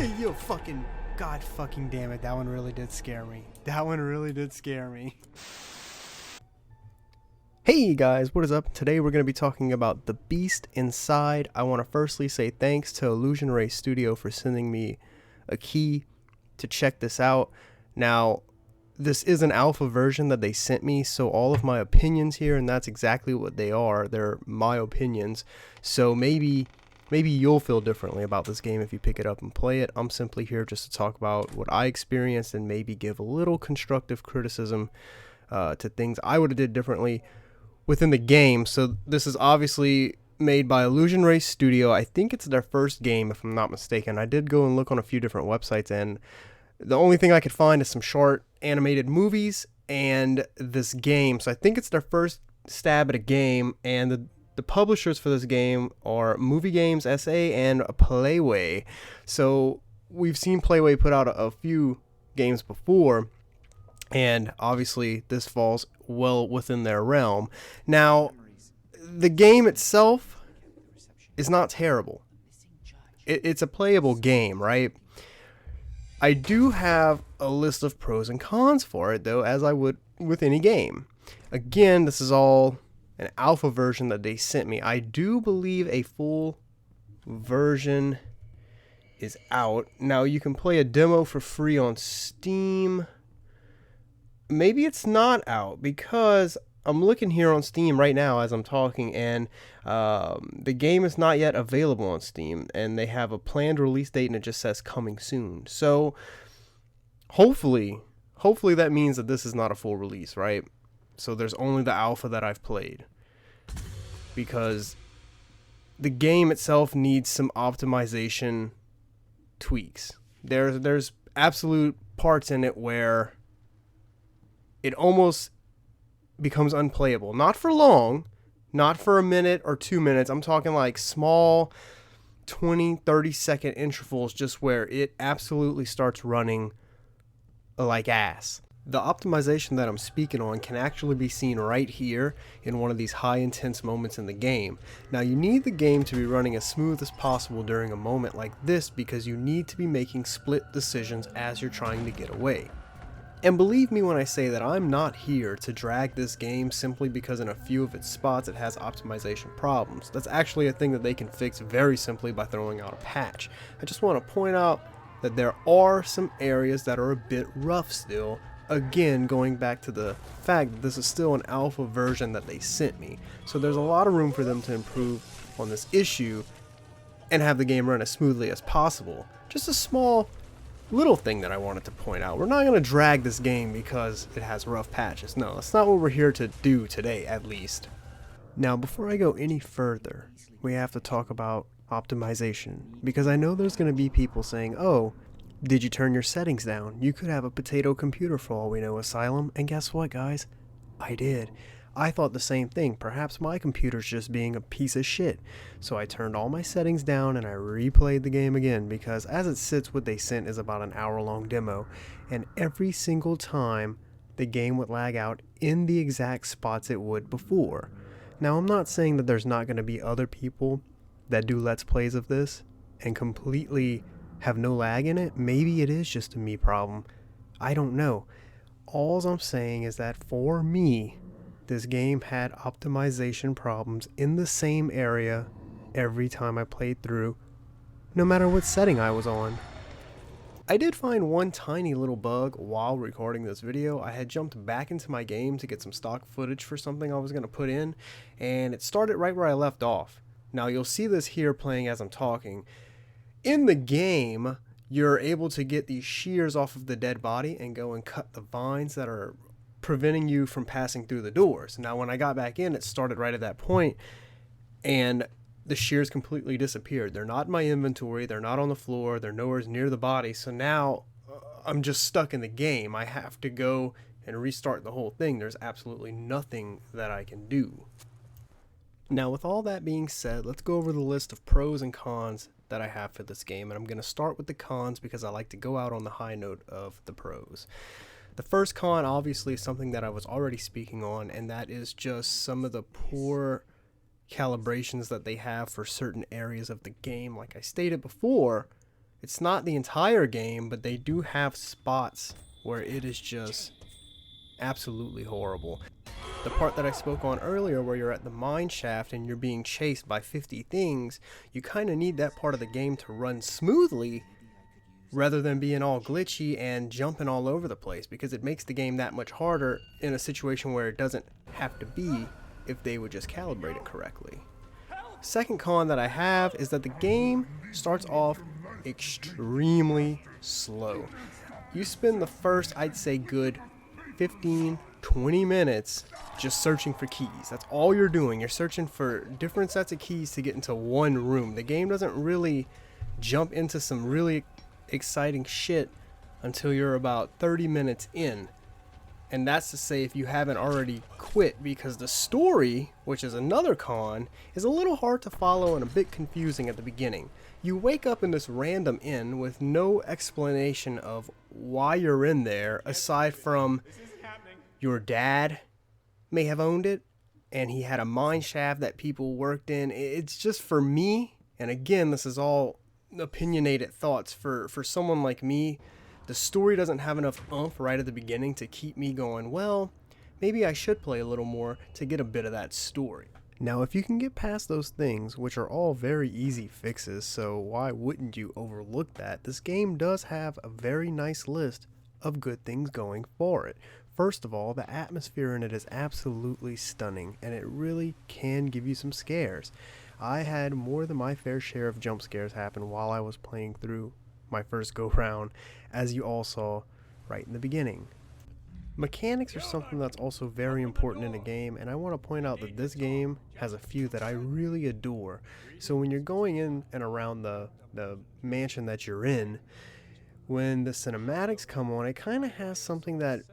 You fucking... God fucking damn it, that one really did scare me. That one really did scare me. Hey guys, what is up? Today we're going to be talking about The Beast Inside. I want to firstly say thanks to Illusion Ray Studio for sending me a key to check this out. Now, this is an alpha version that they sent me, so all of my opinions here, and that's exactly what they are, they're my opinions. So maybe you'll feel differently about this game if you pick it up and play it. I'm simply here just to talk about what I experienced and maybe give a little constructive criticism to things I would have did differently within the game. So this is obviously made by Illusion Ray Studio. I think it's their first game, if I'm not mistaken. I did go and look on a few different websites, and the only thing I could find is some short animated movies and this game. So I think it's their first stab at a game, and the publishers for this game are Movie Games SA and Playway. So we've seen Playway put out a few games before, and obviously this falls well within their realm. Now, the game itself is not terrible. It's a playable game, right? I do have a list of pros and cons for it, though, as I would with any game. Again, this is all an alpha version that they sent me. I do believe a full version is out. Now, you can play a demo for free on Steam. Maybe it's not out, because I'm looking here on Steam right now as I'm talking, and the game is not yet available on Steam, and they have a planned release date, and it just says coming soon. So hopefully that means that this is not a full release, right? So there's only the alpha that I've played, because the game itself needs some optimization tweaks. There's absolute parts in it where it almost becomes unplayable. Not for long, not for a minute or 2 minutes. I'm talking like small 20-30 second intervals, just where it absolutely starts running like ass. The optimization that I'm speaking on can actually be seen right here in one of these high intense moments in the game. Now, you need the game to be running as smooth as possible during a moment like this, because you need to be making split decisions as you're trying to get away. And believe me when I say that I'm not here to drag this game simply because in a few of its spots it has optimization problems. That's actually a thing that they can fix very simply by throwing out a patch. I just want to point out that there are some areas that are a bit rough still. Again, going back to the fact that this is still an alpha version that they sent me. So there's a lot of room for them to improve on this issue and have the game run as smoothly as possible. Just a small little thing that I wanted to point out. We're not going to drag this game because it has rough patches. No, that's not what we're here to do today, at least. Now, before I go any further, we have to talk about optimization, because I know there's going to be people saying, oh, did you turn your settings down? You could have a potato computer for all we know, Asylum. And guess what, guys? I did. I thought the same thing. Perhaps my computer's just being a piece of shit. So I turned all my settings down and I replayed the game again, because as it sits, what they sent is about an hour-long demo, and every single time the game would lag out in the exact spots it would before. Now, I'm not saying that there's not going to be other people that do Let's Plays of this and completely have no lag in it. Maybe it is just a me problem. I don't know. All I'm saying is that for me, this game had optimization problems in the same area every time I played through, no matter what setting I was on. I did find one tiny little bug while recording this video. I had jumped back into my game to get some stock footage for something I was going to put in, and it started right where I left off. Now, you'll see this here playing as I'm talking. In the game, you're able to get these shears off of the dead body and go and cut the vines that are preventing you from passing through the doors. Now, when I got back in, it started right at that point, and the shears completely disappeared. They're not in my inventory, they're not on the floor, they're nowhere near the body, so now I'm just stuck in the game. I have to go and restart the whole thing. There's absolutely nothing that I can do. Now, with all that being said, let's go over the list of pros and cons that I have for this game, and I'm going to start with the cons because I like to go out on the high note of the pros. The first con, obviously, is something that I was already speaking on, and that is just some of the poor calibrations that they have for certain areas of the game. Like I stated before, It's not the entire game, but they do have spots where it is just absolutely horrible. The part that I spoke on earlier where you're at the mine shaft and you're being chased by 50 things, you kind of need that part of the game to run smoothly rather than being all glitchy and jumping all over the place, because it makes the game that much harder in a situation where it doesn't have to be if they would just calibrate it correctly. Second con that I have is that the game starts off extremely slow. You spend the first, I'd say, good 15-20 minutes just searching for keys. That's all you're doing. You're searching for different sets of keys to get into one room. The game doesn't really jump into some really exciting shit until you're about 30 minutes in. And that's to say if you haven't already quit, because the story, which is another con, is a little hard to follow and a bit confusing at the beginning. You wake up in this random inn with no explanation of why you're in there, aside from your dad may have owned it and he had a mine shaft that people worked in. It's just, for me, and again, this is all opinionated thoughts, for someone like me, the story doesn't have enough oomph right at the beginning to keep me going, well, maybe I should play a little more to get a bit of that story. Now, if you can get past those things, which are all very easy fixes, so why wouldn't you overlook that? This game does have a very nice list of good things going for it. First of all, the atmosphere in it is absolutely stunning, and it really can give you some scares. I had more than my fair share of jump scares happen while I was playing through my first go round, as you all saw right in the beginning. Mechanics are something that's also very important in a game, and I want to point out that this game has a few that I really adore. So when you're going in and around the mansion that you're in, when the cinematics come on, it kind of has something that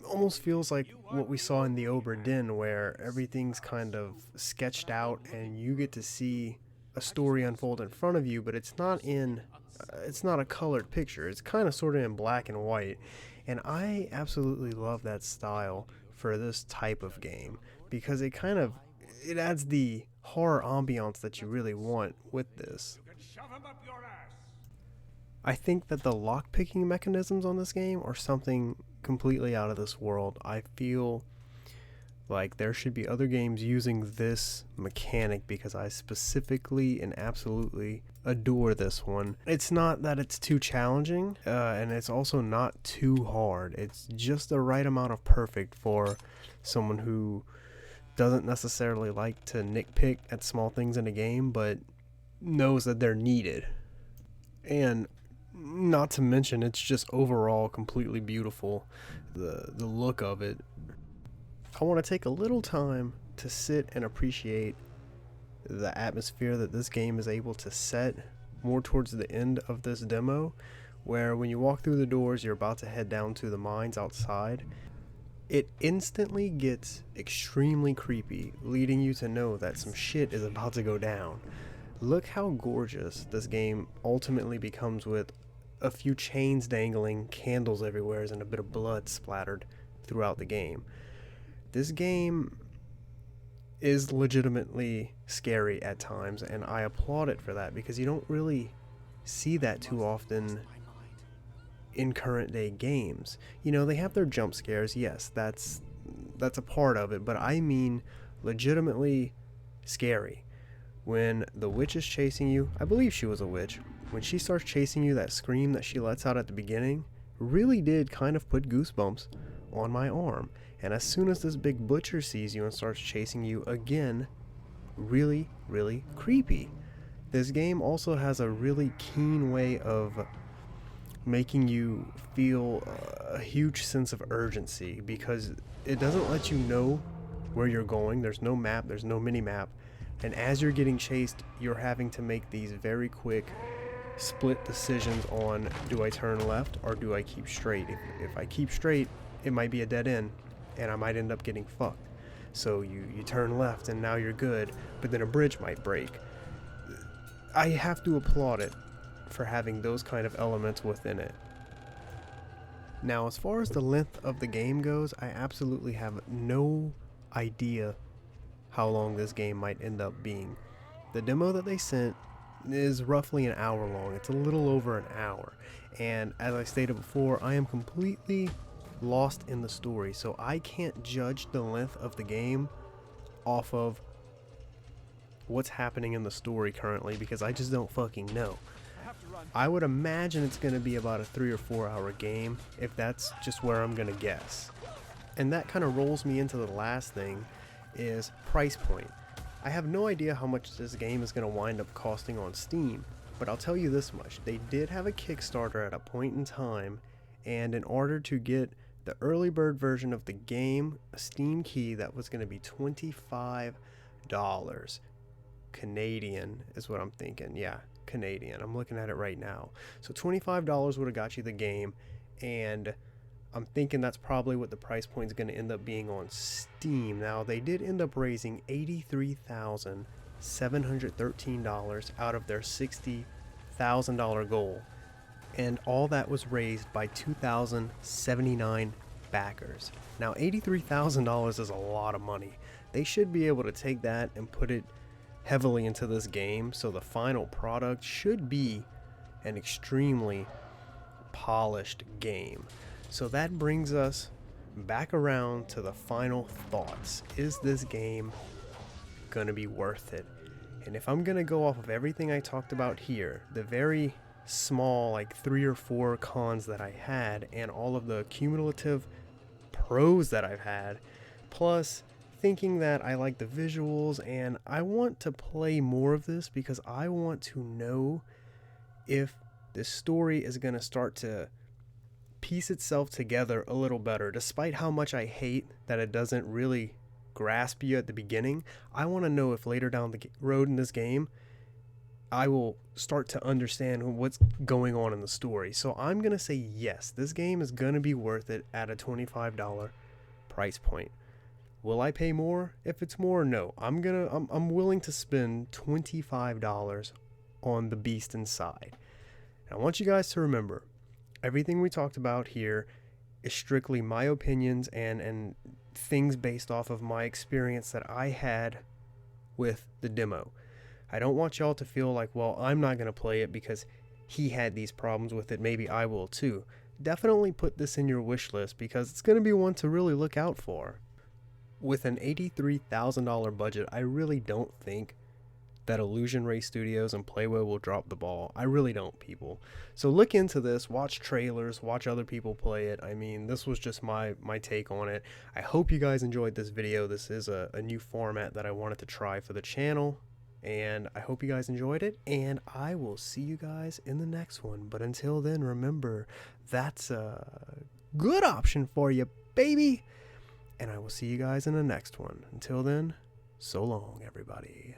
almost feels like what we saw in the Obra Dinn, where everything's kind of sketched out and you get to see a story unfold in front of you, but it's not a colored picture. It's kind of sort of in black and white, and I absolutely love that style for this type of game, because it adds the horror ambiance that you really want with this. I think that the lockpicking mechanisms on this game are something completely out of this world. I feel like there should be other games using this mechanic, because I specifically and absolutely adore this one. It's not that it's too challenging, and it's also not too hard. It's just the right amount of perfect for someone who doesn't necessarily like to nitpick at small things in a game, but knows that they're needed. And not to mention, it's just overall completely beautiful, the look of it. I want to take a little time to sit and appreciate the atmosphere that this game is able to set more towards the end of this demo, where when you walk through the doors, you're about to head down to the mines outside. It instantly gets extremely creepy, leading you to know that some shit is about to go down. Look how gorgeous this game ultimately becomes, with a few chains dangling, candles everywhere, and a bit of blood splattered throughout the game. This game is legitimately scary at times, and I applaud it for that, because you don't really see that too often in current day games. You know, they have their jump scares, yes, that's a part of it, but I mean legitimately scary. When the witch is chasing you, I believe she was a witch, when she starts chasing you, that scream that she lets out at the beginning really did kind of put goosebumps on my arm. And as soon as this big butcher sees you and starts chasing you again, really, really creepy. This game also has a really keen way of making you feel a huge sense of urgency, because it doesn't let you know where you're going. There's no map, there's no mini-map, and as you're getting chased, you're having to make these very quick split decisions on, do I turn left or do I keep straight? If I keep straight, it might be a dead end, and I might end up getting fucked. So you turn left and now you're good, but then a bridge might break. I have to applaud it for having those kind of elements within it. Now, as far as the length of the game goes, I absolutely have no idea how long this game might end up being. The demo that they sent is roughly an hour long. It's a little over an hour. And as I stated before, I am completely lost in the story, so I can't judge the length of the game off of what's happening in the story currently because I just don't fucking know. I would imagine it's going to be about a 3 or 4 hour game if that's just where I'm going to guess. And that kind of rolls me into the last thing, is price point. I have no idea how much this game is going to wind up costing on Steam, but I'll tell you this much. They did have a Kickstarter at a point in time, and in order to get the early bird version of the game, a Steam key that was going to be $25 Canadian is what I'm thinking. Yeah, Canadian. I'm looking at it right now. So $25 would have got you the game, and I'm thinking that's probably what the price point is going to end up being on Steam. Now, they did end up raising $83,713 out of their $60,000 goal, and all that was raised by 2,079 backers. Now, $83,000 is a lot of money. They should be able to take that and put it heavily into this game, so the final product should be an extremely polished game. So that brings us back around to the final thoughts. Is this game gonna be worth it? And if I'm gonna go off of everything I talked about here, the very small, like 3 or 4 cons that I had, and all of the cumulative pros that I've had, plus thinking that I like the visuals and I want to play more of this because I want to know if the story is going to start to piece itself together a little better. Despite how much I hate that it doesn't really grasp you at the beginning, I want to know if later down the road in this game I will start to understand what's going on in the story. So I'm going to say yes, this game is going to be worth it at a $25 price point. Will I pay more if it's more? No. I'm willing to spend $25 on the Beast Inside. And I want you guys to remember, everything we talked about here is strictly my opinions and things based off of my experience that I had with the demo. I don't want y'all to feel like, well, I'm not going to play it because he had these problems with it. Maybe I will too. Definitely put this in your wish list because it's going to be one to really look out for. With an $83,000 budget, I really don't think that Illusion Ray Studios and Playwell will drop the ball. I really don't, people. So look into this, watch trailers, watch other people play it. I mean, this was just my take on it. I hope you guys enjoyed this video. This is a new format that I wanted to try for the channel, and I hope you guys enjoyed it, and I will see you guys in the next one. But until then, remember, that's a good option for you, baby. And I will see you guys in the next one. Until then, so long, everybody.